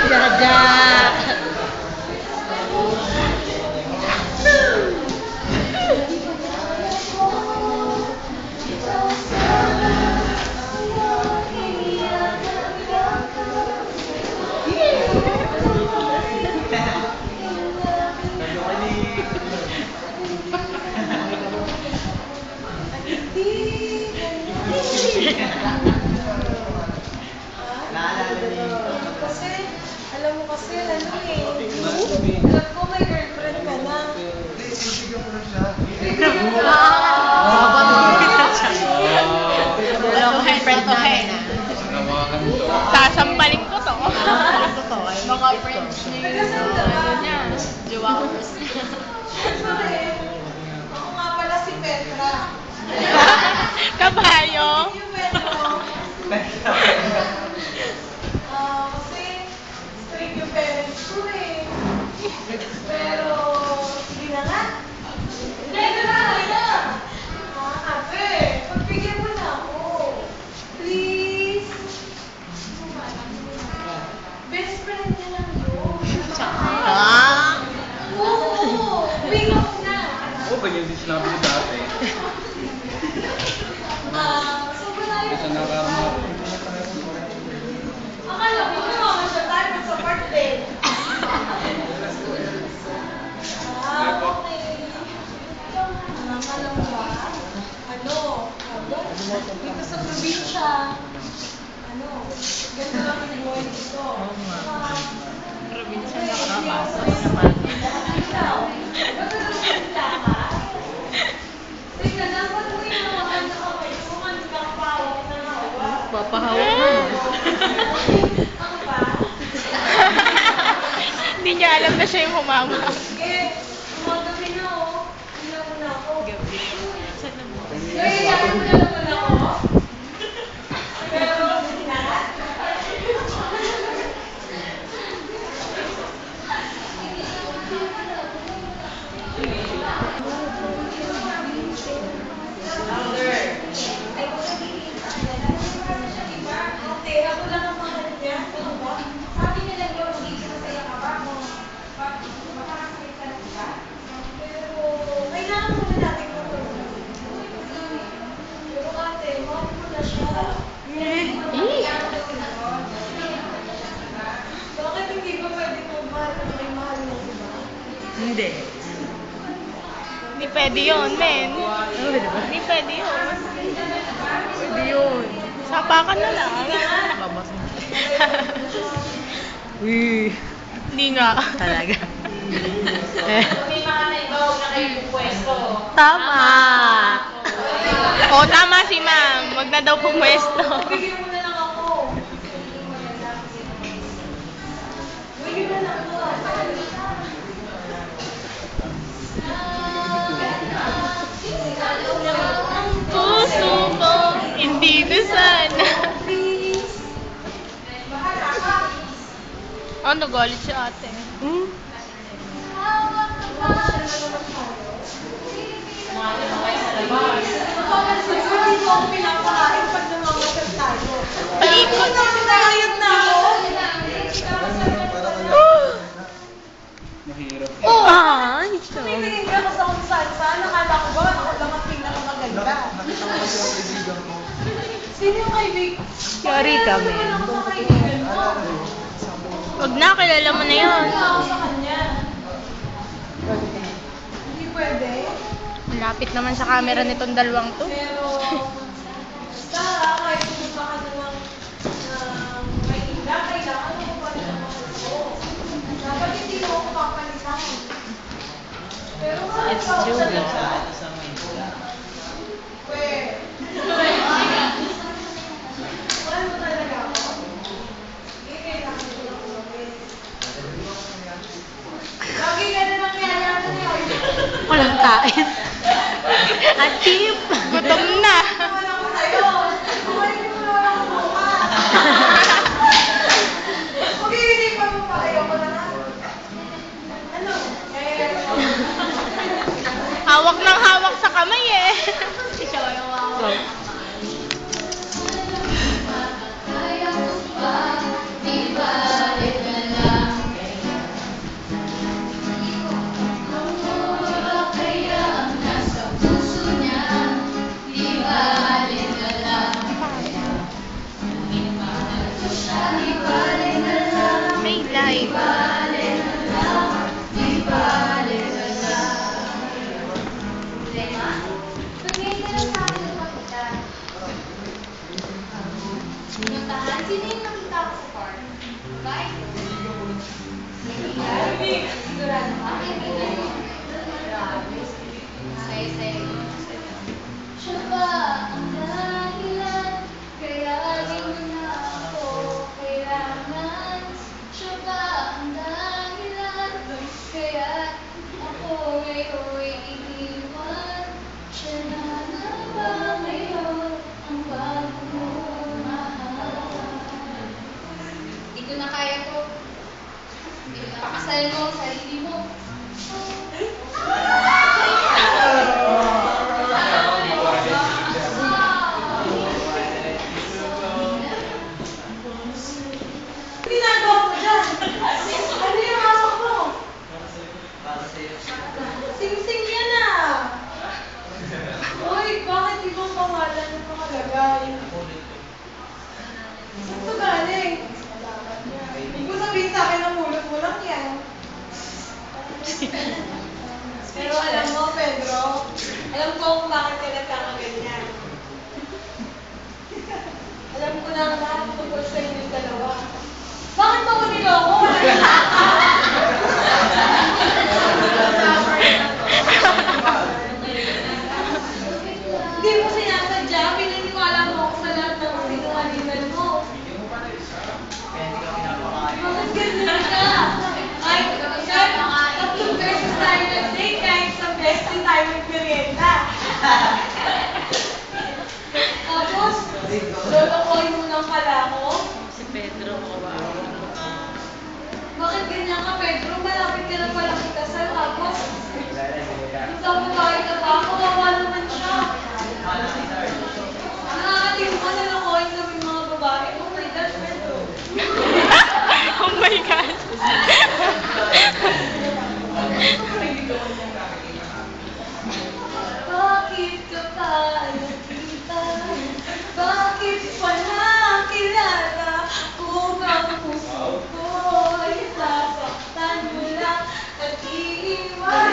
Jaja. Kasi, alam mo kasi, ano eh. Alam ko may girlfriend ka na. Wala ko kay friend namin na. Sasampalin ko to. Mga friends niya yung ano niya. Jewels niya. Ako nga pala si Petra. Kabayo. Yung Petra. Kasi, strict yung parents ko eh. Pero, sige na nga. Hindi na nga. Ate, pagbigyan mo na ako. Please. Best friend niya lang yun. Oo. Wing off na. Oo, ganyan din sinabi ko dati. So, wala yun. Kasi nakarama. Akala ko naman siya tayo sa part din. Okay. Alam mo ba? Dito sa probinsya, ganito lang yung buhay dito. Probinsya na kapapasok naman. Ikaw, ba't nagsalita ka? Teka, dapat mo yung mga kanta ka kayo kung hindi ka kapawak ng hawa. Papahawak mo. Ako ba? Hindi niya alam na siya yung humama. Sige, umagabi na oh. Hila mo na ako. Gabi. Kaya mo na naman ako. Pero, lahat. Ate, ako lang ang mahal niya. Ano ba? Sabi niya lang yun, hindi masaya ka ba? Makakasakit ka na ba? Pero, kailangan muna natin matulungan. Pero ate, mahal ko na siya. Bakit hindi ba pwede magmahal na may mahal mo, diba? Hindi. Hindi pwede yun, men. Hindi pwede yun. Pwede yun. Sapakan na lang. Babas mo. Hindi nga. Talaga. May mga naibawag na kayo pupwesto. Tama. Oo, tama si ma'am. Wag na daw pumwesto. Bigyan mo na lang ako. Bigyan mo na ako. Ang puso ko, hindi na sana. Oh, nagalit si ate. Hindi mo ako pinapakain pag nangangasal tayo. Paikot. Pinayayag na ako. Mahirap. Ay, Tumitingin ka ako sa kung saan. Nakala ko ba ako lang ang pinakamaganda. Nakita ko kasi ang kaibigan ko. Sino yung kaibigan? Yari kami. Ano ako sa kaibigan mo? Wag na, kilala mo na yun. Ano ako sa kanya? Hindi pwede. Lapit naman sa camera nitong dalawang to. Pero, basta kahit pumunta ka na ng Maynila, kailangan mo pa rin ang mahal ko. Dapat hindi mo ako papalitan. Pero It's true, no? Mahal mo talaga ako? Sige, kailangan ko lang umawin. Lagi ka na nangyayari niya. Walang kain. Atip. Gutom na. Wala ko sa'yo. Kumain mo na lang ako mukha. Pag-iinipan mo pa kayo ko na nga. Ano? Hawak ng hawak sa kamay eh. Ikaw yung Sino yung nakita ko sa park? Guys? Hindi, sigurado ka? Grabe. Say. Siya ba ang dahilan? Kaya di mo na ako kailangan. Siya ba ang dahilan? Kaya ako ngayon'y iniwan. Siya na nga ba ngayon ang bago mong mahal? Hindi ko na kaya to. Pakasal mo ang sarili mo. Ginagawa mo dyan? Ano yung hawak mo? Sing-sing yan ah! Uy, bakit ibang pangalan yung nakalagay? Saan ito galing? Hindi ko sabihin sa akin na mulot mo lang yan. Pero alam mo, Pedro, alam ko kung bakit ka nagkakaganyan. Alam ko na ang lahat tungkol sa inyong dalawa. Bakit mo ko niloko? Hindi mo sinasadya, pinaniwala mo ako sa lahat ng sinungalingan mo. Bakit ganyan ka? Ay, tatlong beses tayo nag-date kahit isang beses din tayo nag-merienda. Tapos, lolokohin mo nang pala ako? Si Pedro, Bakit ganyan ka, Pedro? Malapit ka na pala ikasal. Tapos, isang babae ka ba? Kawawa naman siya. Nakakatingin mo na lokohin kami mga babae. Oh my gosh, Pedro. Oh my God. Bakit ka pa nakita? Bakit pa nakilala? Kung ang puso ko'y sasaktan mo lang at iiwan.